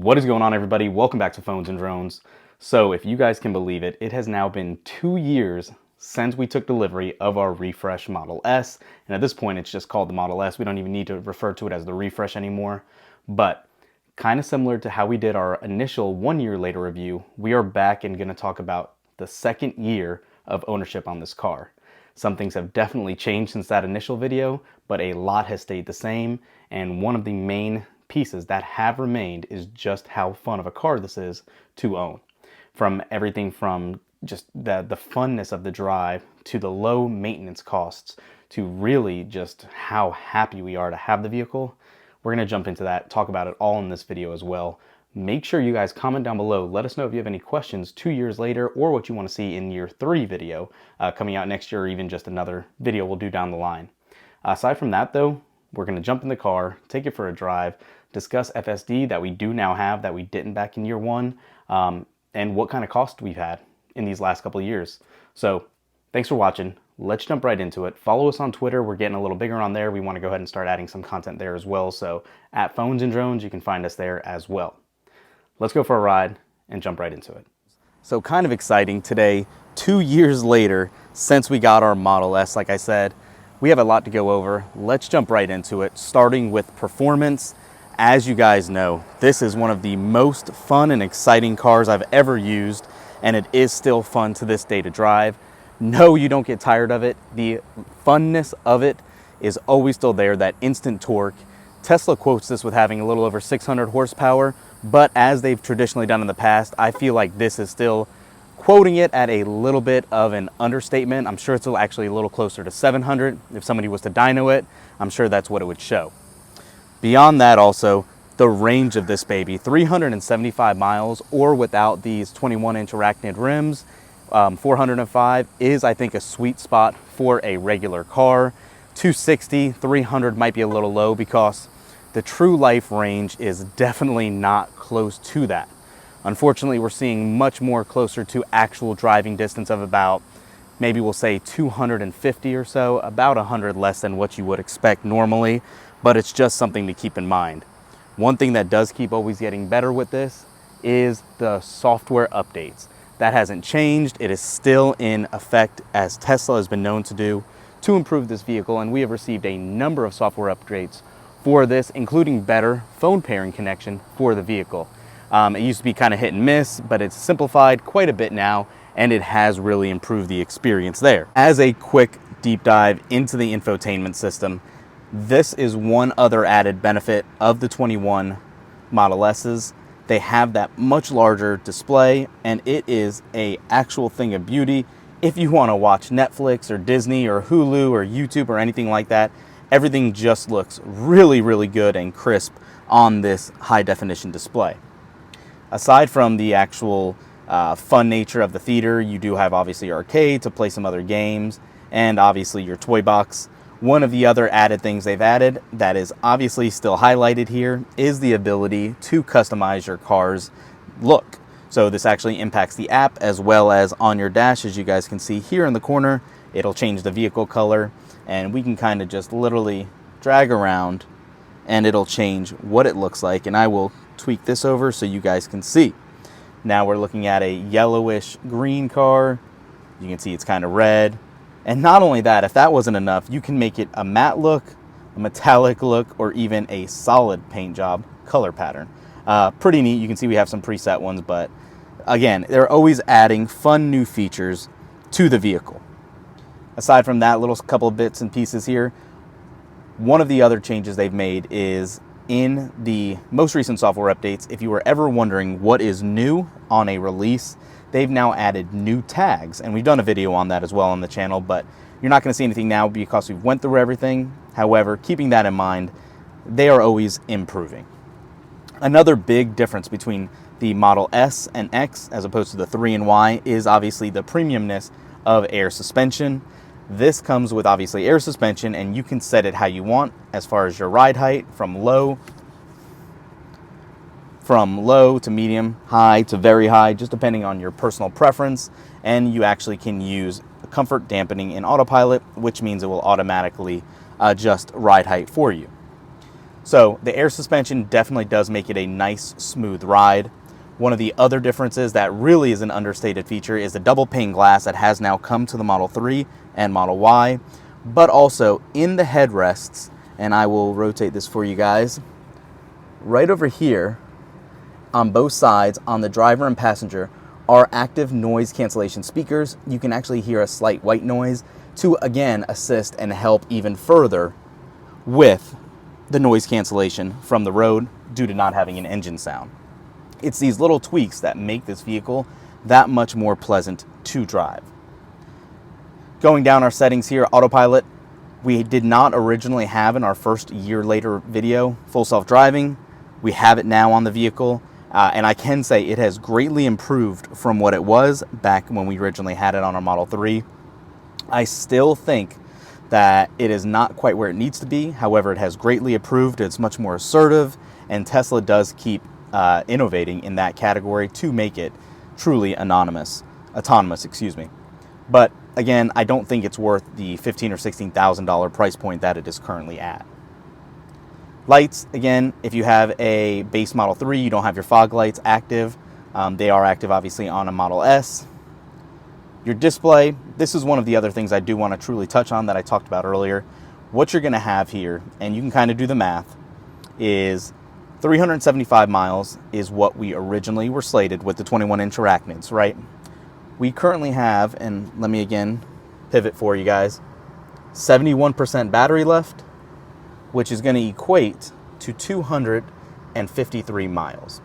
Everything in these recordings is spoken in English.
What is going on, everybody? Welcome back to Phones and Drones. So if you guys can believe it, it has now been 2 years since we took delivery of our refresh Model S. And at this point, it's just called the Model S. We don't even need to refer to it as the refresh anymore. But kind of similar to how we did our initial 1 year later review, we are back and going to talk about the second year of ownership on this car. Some things have definitely changed since that initial video, but a lot has stayed the same. And one of the main pieces that have remained is just how fun of a car this is to own. From everything from just the funness of the drive to the low maintenance costs to really just how happy we are to have the vehicle. We're going to jump into that, talk about it all in this video as well. Make sure you guys comment down below. Let us know if you have any questions 2 years later or what you want to see in year 3 video coming out next year, or even just another video we'll do down the line. Aside from that though, we're going to jump in the car, take it for a drive, discuss FSD that we do now have that we didn't back in year 1, and what kind of cost we've had in these last couple of years. So thanks for watching. Let's jump right into it. Follow us on Twitter. We're getting a little bigger on there. We want to go ahead and start adding some content there as well. So at Phones and Drones, you can find us there as well. Let's go for a ride and jump right into it. So kind of exciting today, 2 years later since we got our Model S. Like I said, we have a lot to go over. Let's jump right into it, starting with performance. As you guys know, this is one of the most fun and exciting cars I've ever used, and it is still fun to this day to drive. No, you don't get tired of it. The funness of it is always still there, that instant torque. Tesla quotes this with having a little over 600 horsepower, but as they've traditionally done in the past, I feel like this is still quoting it at a little bit of an understatement. I'm sure it's actually a little closer to 700. If somebody was to dyno it, I'm sure that's what it would show. Beyond that also, the range of this baby, 375 miles, or without these 21-inch arachnid rims, 405 is, I think, a sweet spot for a regular car. 260, 300 might be a little low because the true life range is definitely not close to that. Unfortunately, we're seeing much more closer to actual driving distance of about, maybe we'll say 250 or so, about 100 less than what you would expect normally, but it's just something to keep in mind. One thing that does keep always getting better with this is the software updates. That hasn't changed. It is still in effect, as Tesla has been known to do, to improve this vehicle, and we have received a number of software upgrades for this, including better phone pairing connection for the vehicle. It used to be kind of hit and miss, but it's simplified quite a bit now, and it has really improved the experience there. As a quick deep dive into the infotainment system, this is one other added benefit of the 21 Model S's. They have that much larger display, and it is an actual thing of beauty. If you want to watch Netflix or Disney or Hulu or YouTube or anything like that, everything just looks really, really good and crisp on this high definition display. Aside from the actual fun nature of the theater, you do have obviously arcade to play some other games, and obviously your toy box. One of the other added things they've added that is obviously still highlighted here is the ability to customize your car's look. So this actually impacts the app as well as on your dash. As you guys can see here in the corner, it'll change the vehicle color, and we can kind of just literally drag around and it'll change what it looks like. And I will tweak this over so you guys can see. Now we're looking at a yellowish green car. You can see it's kind of red. And not only that, if that wasn't enough, you can make it a matte look, a metallic look, or even a solid paint job color pattern. Pretty neat. You can see we have some preset ones, but again, they're always adding fun new features to the vehicle. Aside from that, little couple of bits and pieces here, one of the other changes they've made is in the most recent software updates. If you were ever wondering what is new on a release, they've now added new tags, and we've done a video on that as well on the channel, but you're not going to see anything now because we've went through everything. However, keeping that in mind, they are always improving. Another big difference between the Model S and X as opposed to the 3 and Y is obviously the premiumness of air suspension. This comes with obviously air suspension, and you can set it how you want as far as your ride height, from low to medium, high to very high, just depending on your personal preference. And you actually can use comfort dampening in autopilot, which means it will automatically adjust ride height for you. So the air suspension definitely does make it a nice, smooth ride. One of the other differences that really is an understated feature is the double pane glass that has now come to the Model 3 and Model Y, but also in the headrests, and I will rotate this for you guys, right over here on both sides on the driver and passenger are active noise cancellation speakers. You can actually hear a slight white noise to, again, assist and help even further with the noise cancellation from the road due to not having an engine sound. It's these little tweaks that make this vehicle that much more pleasant to drive. Going down our settings here, autopilot, we did not originally have in our first year later video, full self-driving. We have it now on the vehicle. And I can say it has greatly improved from what it was back when we originally had it on our Model 3. I still think that it is not quite where it needs to be. However, it has greatly improved. It's much more assertive, and Tesla does keep innovating in that category to make it truly autonomous. But again, I don't think it's worth the $15,000 or $16,000 price point that it is currently at. Lights, again, if you have a base Model 3, you don't have your fog lights active. They are active, obviously, on a Model S. Your display, this is one of the other things I do want to truly touch on that I talked about earlier. What you're going to have here, and you can kind of do the math, is 375 miles is what we originally were slated with the 21-inch arachnids, right? We currently have, and let me again pivot for you guys, 71% battery left, which is going to equate to 253 miles.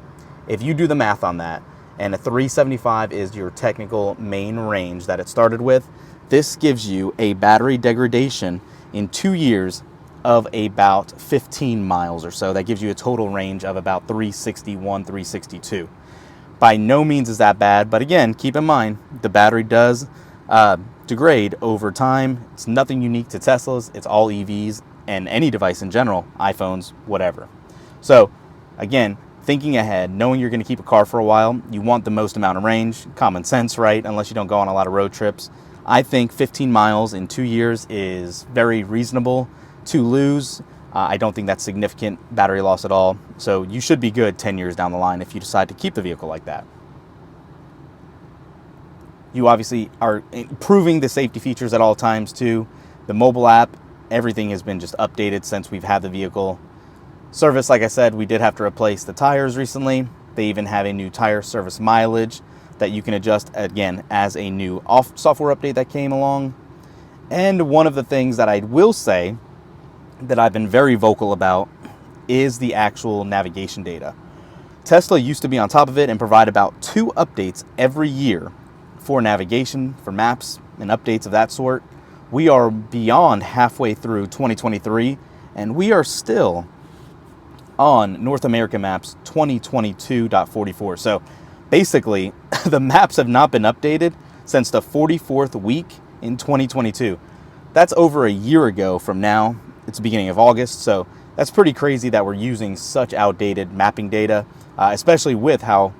If you do the math on that, and a 375 is your technical main range that it started with, this gives you a battery degradation in 2 years of about 15 miles or so. That gives you a total range of about 361, 362. By no means is that bad, but again, keep in mind, the battery does degrade over time. It's nothing unique to Teslas. It's all EVs and any device in general, iPhones, whatever. So again, thinking ahead, knowing you're going to keep a car for a while, you want the most amount of range. Common sense, right? Unless you don't go on a lot of road trips. I think 15 miles in 2 years is very reasonable to lose. I don't think that's significant battery loss at all. So you should be good 10 years down the line if you decide to keep the vehicle like that. You obviously are improving the safety features at all times too. The mobile app, everything has been just updated since we've had the vehicle. Service, like I said, we did have to replace the tires recently. They even have a new tire service mileage that you can adjust, again, as a new software update that came along. And one of the things that I will say that I've been very vocal about is the actual navigation data. Tesla used to be on top of it and provide about 2 updates every year for navigation, for maps, and updates of that sort. We are beyond halfway through 2023, and we are still on North American Maps 2022.44. So basically, the maps have not been updated since the 44th week in 2022. That's over a year ago from now. It's the beginning of August, so that's pretty crazy that we're using such outdated mapping data, especially with how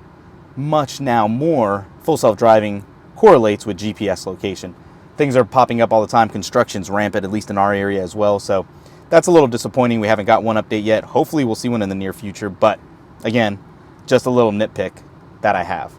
much now more full self-driving correlates with GPS location. Things are popping up all the time. Construction's rampant, at least in our area as well. So that's a little disappointing. We haven't got one update yet. Hopefully we'll see one in the near future. But again, just a little nitpick that I have.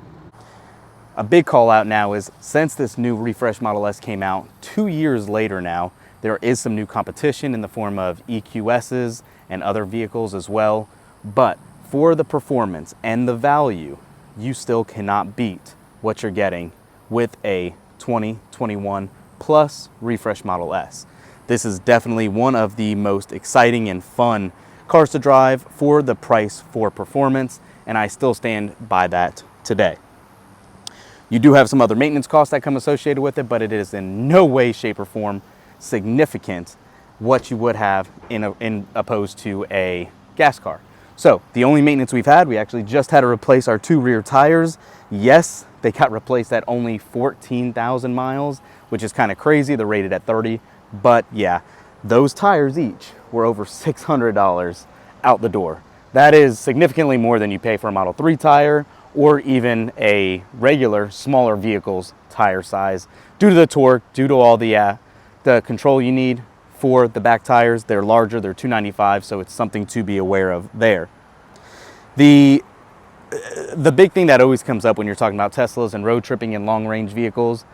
A big call out now is since this new refresh Model S came out 2 years later now, there is some new competition in the form of EQSs and other vehicles as well. But for the performance and the value, you still cannot beat what you're getting with a 2021 plus refresh Model S. This is definitely one of the most exciting and fun cars to drive for the price for performance, and I still stand by that today. You do have some other maintenance costs that come associated with it, but it is in no way, shape, or form significant what you would have in opposed to a gas car. So the only maintenance we've had, we actually just had to replace our 2 rear tires. Yes, they got replaced at only 14,000 miles, which is kind of crazy. They're rated at 30, but yeah, those tires each were over $600 out the door. That is significantly more than you pay for a Model 3 tire or even a regular smaller vehicle's tire size due to the torque, due to all the control you need for the back tires. They're larger, they're 295, so it's something to be aware of there. The big thing that always comes up when you're talking about Teslas and road tripping and long range vehicles,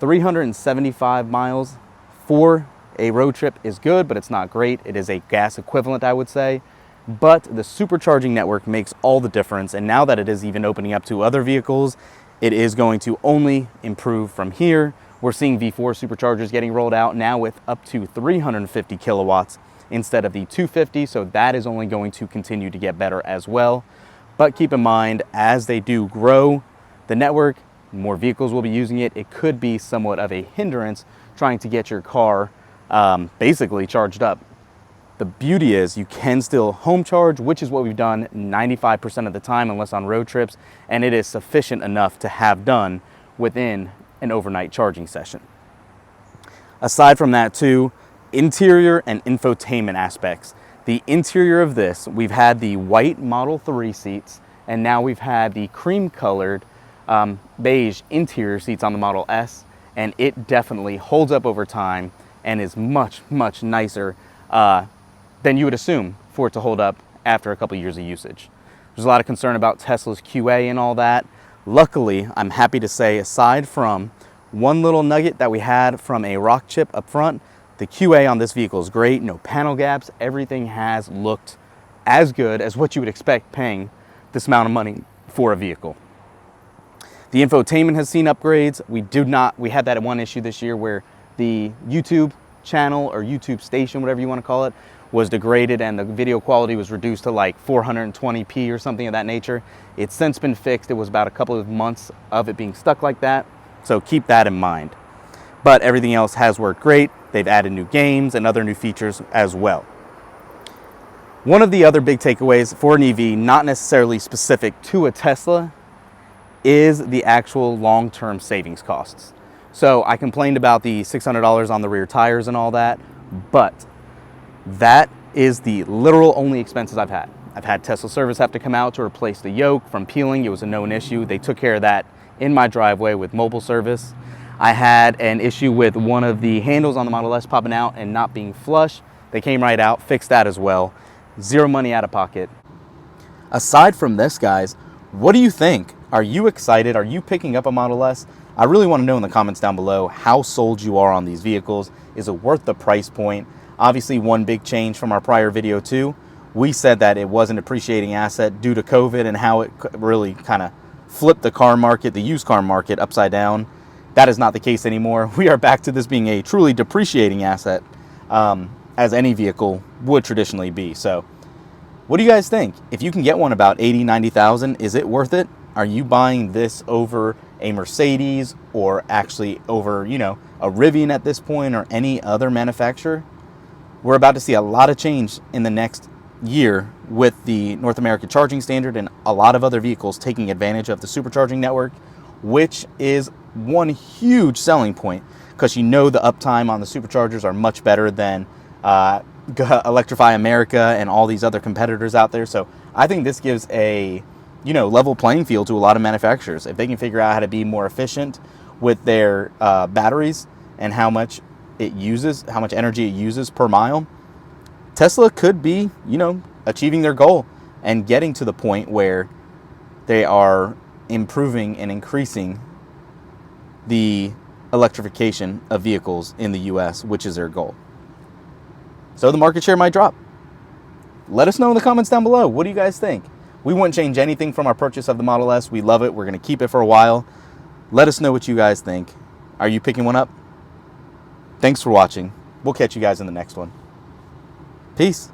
375 miles for a road trip is good, but it's not great. It is a gas equivalent, I would say. But the supercharging network makes all the difference. And now that it is even opening up to other vehicles, it is going to only improve from here. We're seeing V4 superchargers getting rolled out now with up to 350 kilowatts instead of the 250. So that is only going to continue to get better as well. But keep in mind, as they do grow the network, more vehicles will be using it. It could be somewhat of a hindrance trying to get your car basically charged up. The beauty is you can still home charge, which is what we've done 95% of the time, unless on road trips, and it is sufficient enough to have done within an overnight charging session. Aside from that too, interior and infotainment aspects. The interior of this, we've had the white Model 3 seats, and now we've had the cream colored beige interior seats on the Model S, and it definitely holds up over time and is much, much nicer than you would assume for it to hold up after a couple years of usage. There's a lot of concern about Tesla's QA and all that. Luckily, I'm happy to say, aside from one little nugget that we had from a rock chip up front, the QA on this vehicle is great. No panel gaps. Everything has looked as good as what you would expect paying this amount of money for a vehicle. The infotainment has seen upgrades. We had that one issue this year where the YouTube channel or YouTube station, whatever you want to call it, was degraded and the video quality was reduced to like 420p or something of that nature. It's since been fixed. It was about a couple of months of it being stuck like that. So keep that in mind. But everything else has worked great. They've added new games and other new features as well. One of the other big takeaways for an EV, not necessarily specific to a Tesla, is the actual long-term savings costs. So I complained about the $600 on the rear tires and all that, but that is the literal only expenses I've had. I've had Tesla service have to come out to replace the yoke from peeling. It was a known issue. They took care of that in my driveway with mobile service. I had an issue with one of the handles on the Model S popping out and not being flush. They came right out, fixed that as well. Zero money out of pocket. Aside from this, guys, what do you think? Are you excited? Are you picking up a Model S? I really want to know in the comments down below how sold you are on these vehicles. Is it worth the price point? Obviously, one big change from our prior video too. We said that it was an appreciating asset due to COVID and how it really kind of flipped the car market, the used car market, upside down. That is not the case anymore. We are back to this being a truly depreciating asset, as any vehicle would traditionally be. So what do you guys think? If you can get one about 80, 90,000, is it worth it? Are you buying this over a Mercedes or actually over, you know, a Rivian at this point or any other manufacturer? We're about to see a lot of change in the next year with the North American charging standard and a lot of other vehicles taking advantage of the supercharging network, which is one huge selling point because you know the uptime on the superchargers are much better than Electrify America and all these other competitors out there. So I think this gives a, you know, level playing field to a lot of manufacturers. If they can figure out how to be more efficient with their batteries and how much it uses, how much energy it uses per mile, Tesla could be, you know, achieving their goal and getting to the point where they are improving and increasing the electrification of vehicles in the US, which is their goal. So the market share might drop. Let us know in the comments down below. What do you guys think? We wouldn't change anything from our purchase of the Model S. We love it. We're going to keep it for a while. Let us know what you guys think. Are you picking one up? Thanks for watching. We'll catch you guys in the next one. Peace.